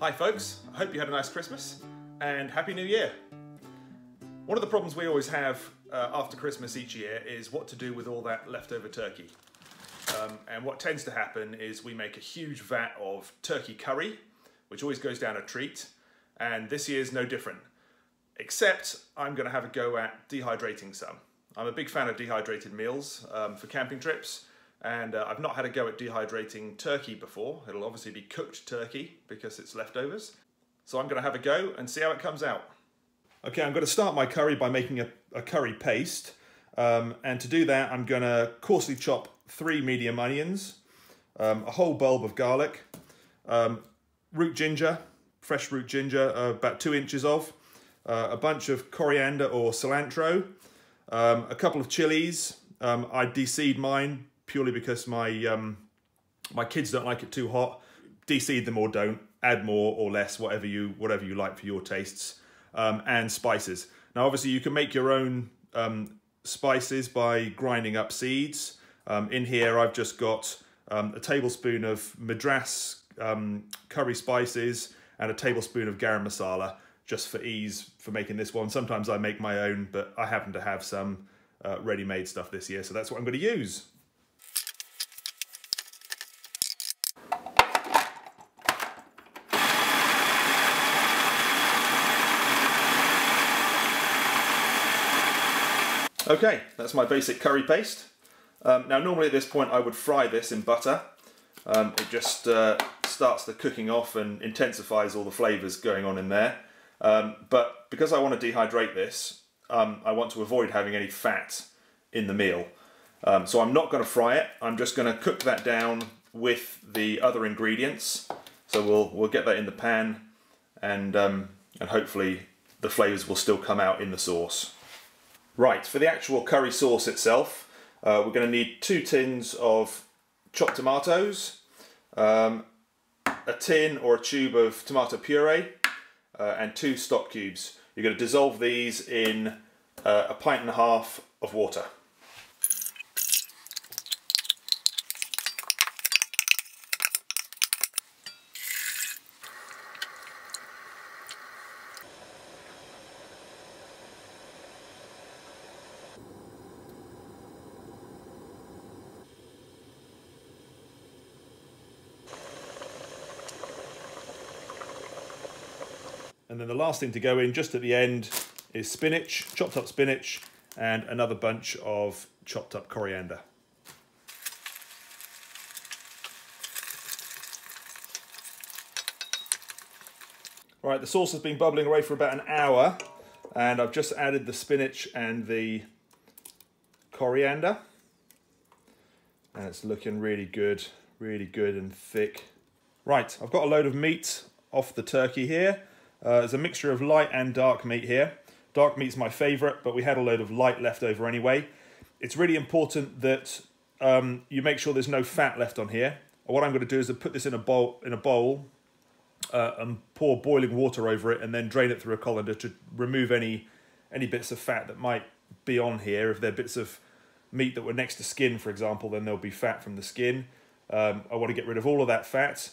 Hi folks, I hope you had a nice Christmas and Happy New Year. One of the problems we always have after Christmas each year is what to do with all that leftover turkey. And what tends to happen is we make a huge vat of turkey curry, which always goes down a treat, and this year's no different. Except I'm going to have a go at dehydrating some. I'm a big fan of dehydrated meals for camping trips, and I've not had a go at dehydrating turkey before. It'll obviously be cooked turkey because it's leftovers. So I'm going to have a go and see how it comes out. Okay, I'm going to start my curry by making a curry paste. And to do that, I'm going to coarsely chop 3 medium onions, a whole bulb of garlic, root ginger, fresh root ginger, about 2 inches of, a bunch of coriander or cilantro, a couple of chilies. I de-seed mine purely because my kids don't like it too hot. De-seed them or don't. Add more or less, whatever you like for your tastes. And spices. Now, obviously, you can make your own spices by grinding up seeds. In here, I've just got a tablespoon of Madras curry spices and a tablespoon of garam masala, just for ease for making this one. Sometimes I make my own, but I happen to have some ready-made stuff this year, so that's what I'm going to use. Okay, that's my basic curry paste. Now normally at this point I would fry this in butter. It just starts the cooking off and intensifies all the flavours going on in there. But because I want to dehydrate this, I want to avoid having any fat in the meal. So I'm not going to fry it, I'm just going to cook that down with the other ingredients. So we'll get that in the pan, and hopefully the flavours will still come out in the sauce. Right, for the actual curry sauce itself, we're going to need 2 tins of chopped tomatoes, a tin or a tube of tomato puree, and 2 stock cubes. You're going to dissolve these in a pint and a half of water. And then the last thing to go in just at the end is spinach, chopped up spinach, and another bunch of chopped up coriander. Right, the sauce has been bubbling away for about an hour, and I've just added the spinach and the coriander. And it's looking really good and thick. Right, I've got a load of meat off the turkey here. There's a mixture of light and dark meat here. Dark meat's my favourite, but we had a load of light left over anyway. It's really important that you make sure there's no fat left on here. What I'm going to do is to put this in a bowl and pour boiling water over it, and then drain it through a colander to remove any bits of fat that might be on here. If they're bits of meat that were next to skin, for example, then there'll be fat from the skin. I want to get rid of all of that fat.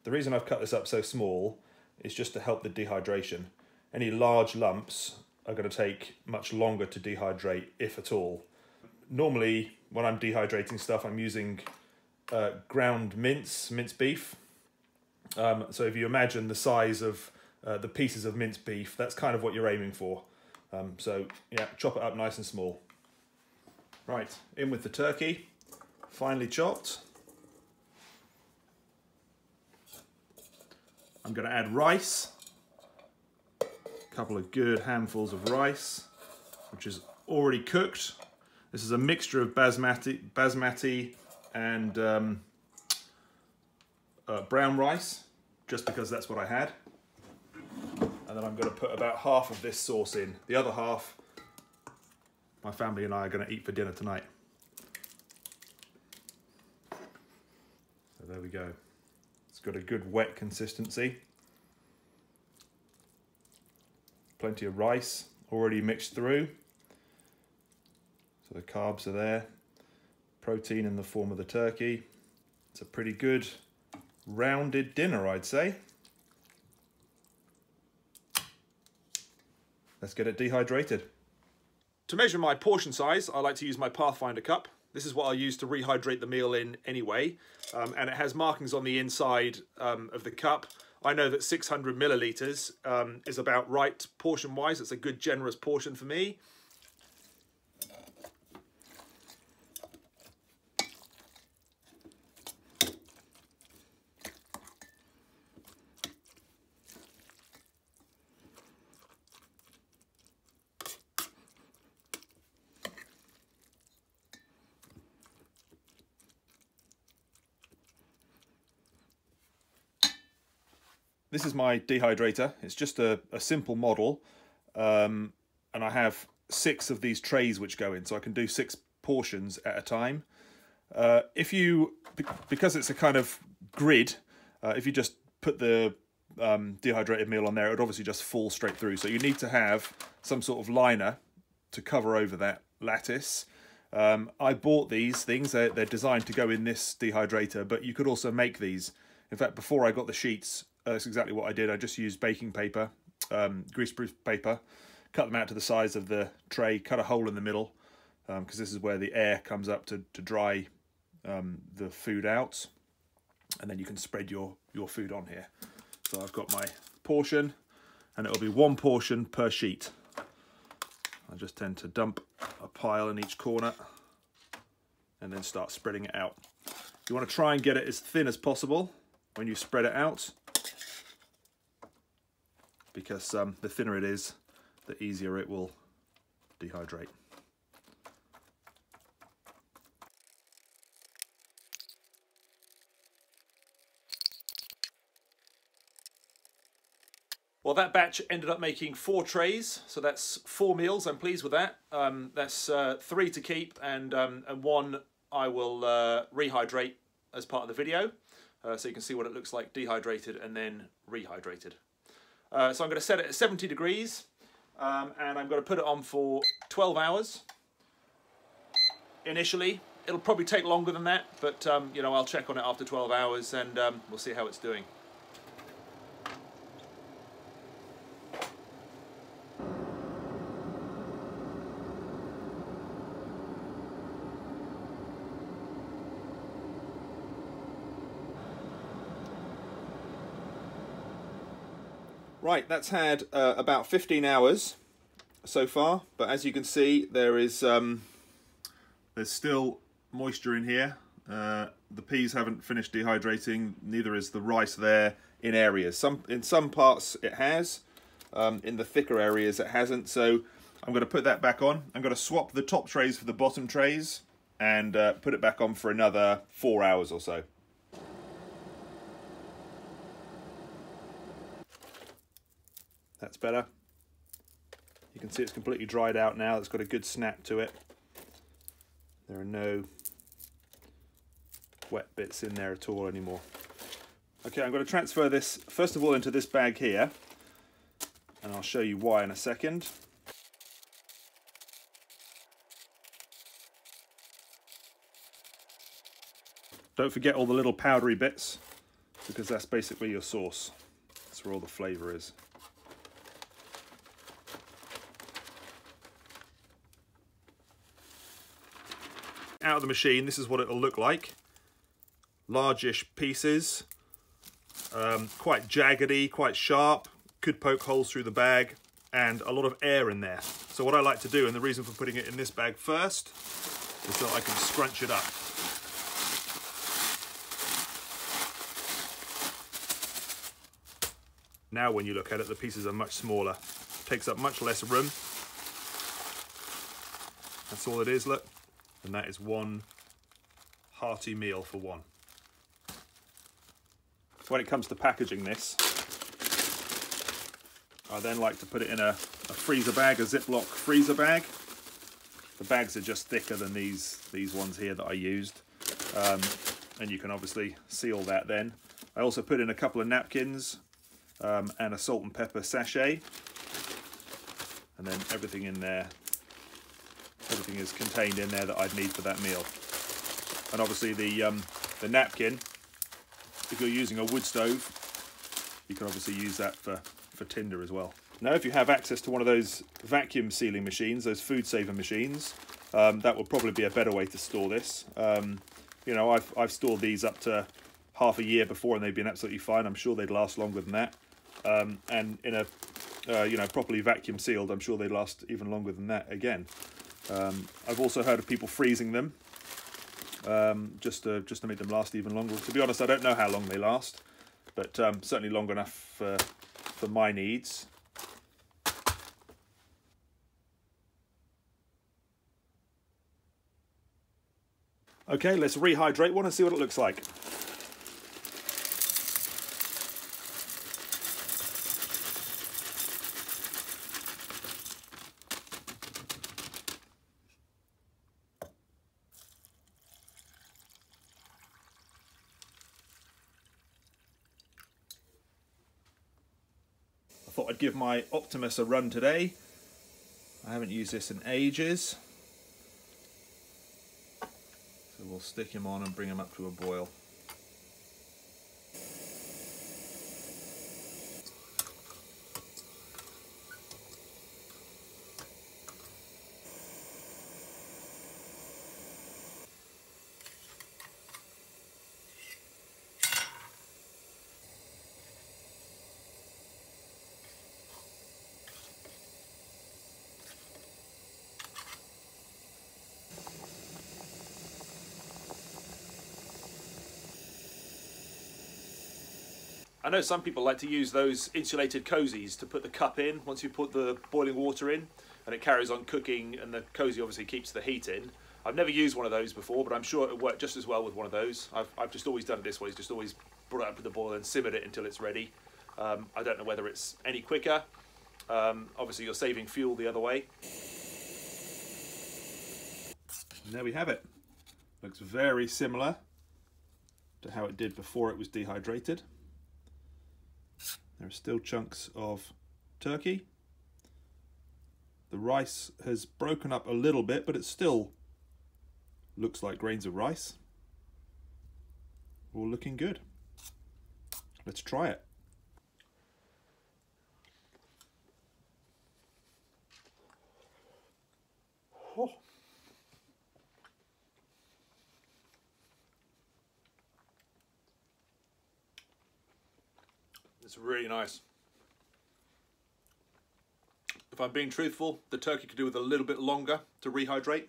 The reason I've cut this up so small is just to help the dehydration. Any large lumps are going to take much longer to dehydrate, if at all. Normally, when I'm dehydrating stuff, I'm using ground minced beef. So if you imagine the size of the pieces of minced beef, that's kind of what you're aiming for. So yeah, chop it up nice and small. Right, in with the turkey, finely chopped. I'm going to add rice, a couple of good handfuls of rice, which is already cooked. This is a mixture of basmati and brown rice, just because that's what I had. And then I'm going to put about half of this sauce in. The other half, my family and I are going to eat for dinner tonight. So there we go. It's got a good wet consistency. Plenty of rice already mixed through. So the carbs are there. protein in the form of the turkey. It's a pretty good rounded dinner, I'd say. Let's get it dehydrated. To measure my portion size, I like to use my Pathfinder cup. This is what I use to rehydrate the meal in anyway, and it has markings on the inside of the cup. I know that 600 millilitres is about right portion-wise. It's a good generous portion for me. This is my dehydrator. It's just a simple model, and I have 6 of these trays which go in, so I can do 6 portions at a time. Because it's a kind of grid, if you just put the dehydrated meal on there, it would obviously just fall straight through. So you need to have some sort of liner to cover over that lattice. I bought these things. They're designed to go in this dehydrator, but you could also make these. In fact, before I got the sheets, that's exactly what I did. I just used baking paper, greaseproof paper, cut them out to the size of the tray, cut a hole in the middle, because this is where the air comes up to dry the food out, and then you can spread your food on here. So I've got my portion, and it'll be 1 portion per sheet. I just tend to dump a pile in each corner and then start spreading it out. You want to try and get it as thin as possible when you spread it out, because the thinner it is, the easier it will dehydrate. Well, that batch ended up making 4 trays, so that's 4 meals. I'm pleased with that. That's 3 to keep, and 1 I will rehydrate as part of the video, so you can see what it looks like dehydrated and then rehydrated. So I'm going to set it at 70 degrees, and I'm going to put it on for 12 hours initially. It'll probably take longer than that, but you know, I'll check on it after 12 hours and we'll see how it's doing. Right, that's had about 15 hours so far, but as you can see, there is there's still moisture in here. The peas haven't finished dehydrating, neither is the rice there in areas. In some parts it has, in the thicker areas it hasn't, so I'm going to put that back on. I'm going to swap the top trays for the bottom trays and put it back on for another 4 hours or so. That's better. You can see it's completely dried out now. It's got a good snap to it. There are no wet bits in there at all anymore. Okay, I'm going to transfer this first of all into this bag here, and I'll show you why in a second. Don't forget all the little powdery bits, because that's basically your sauce. That's where all the flavour is. Out of the machine, this is what it'll look like. Largish pieces, quite jaggedy, quite sharp, could poke holes through the bag, and a lot of air in there. So what I like to do, and the reason for putting it in this bag first, is so I can scrunch it up. Now when you look at it, the pieces are much smaller. Takes up much less room. That's all it is, look. And that is 1 hearty meal for 1. When it comes to packaging this, I then like to put it in a freezer bag, a Ziploc freezer bag. The bags are just thicker than these ones here that I used. And you can obviously seal that then. I also put in a couple of napkins and a salt and pepper sachet. And then everything in there. Everything is contained in there that I'd need for that meal. And obviously the napkin, if you're using a wood stove, you can obviously use that for tinder as well. Now, if you have access to one of those vacuum sealing machines, those food saver machines, that would probably be a better way to store this. You know, I've stored these up to half a year before, and they've been absolutely fine. I'm sure they'd last longer than that. And in a you know, properly vacuum sealed, I'm sure they'd last even longer than that again. I've also heard of people freezing them just to make them last even longer. To be honest, I don't know how long they last, but certainly long enough for my needs. Okay, let's rehydrate one and see what it looks like. I thought I'd give my Optimus a run today. I haven't used this in ages. So we'll stick him on and bring him up to a boil. I know some people like to use those insulated cozies to put the cup in once you put the boiling water in, and it carries on cooking, and the cozy obviously keeps the heat in. I've never used one of those before, but I'm sure it would work just as well with one of those. I've just always done it this way, just always brought it up to the boil and simmered it until it's ready. I don't know whether it's any quicker. Obviously you're saving fuel the other way. And there we have it. Looks very similar to how it did before it was dehydrated. There are still chunks of turkey. The rice has broken up a little bit, but it still looks like grains of rice. All looking good. Let's try it. Oh. It's really nice. If I'm being truthful, the turkey could do with a little bit longer to rehydrate.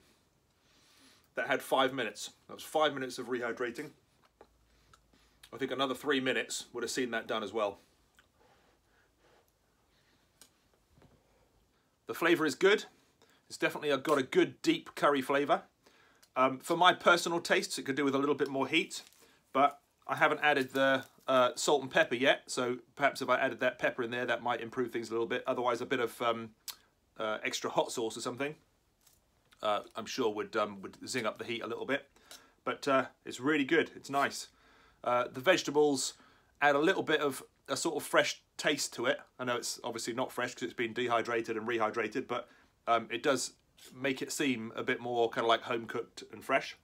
That had 5 minutes. That was 5 minutes of rehydrating. I think another 3 minutes would have seen that done as well. The flavour is good. It's definitely got a good deep curry flavour. For my personal tastes, it could do with a little bit more heat, but I haven't added the salt and pepper yet, so perhaps if I added that pepper in there, that might improve things a little bit. Otherwise, a bit of extra hot sauce or something, I'm sure would zing up the heat a little bit. But it's really good. It's nice. The vegetables add a little bit of a sort of fresh taste to it. I know it's obviously not fresh because it's been dehydrated and rehydrated, but it does make it seem a bit more kind of like home cooked and fresh.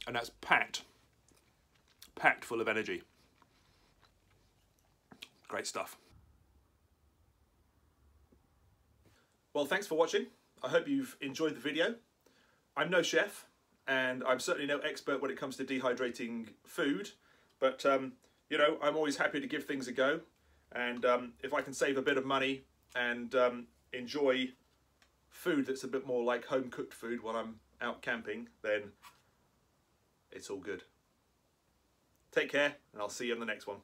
And that's packed full of energy. Great stuff. Well, thanks for watching. I hope you've enjoyed the video. I'm no chef, and I'm certainly no expert when it comes to dehydrating food, but you know, I'm always happy to give things a go, and if I can save a bit of money and enjoy food that's a bit more like home-cooked food while I'm out camping, then it's all good. Take care, and I'll see you in the next one.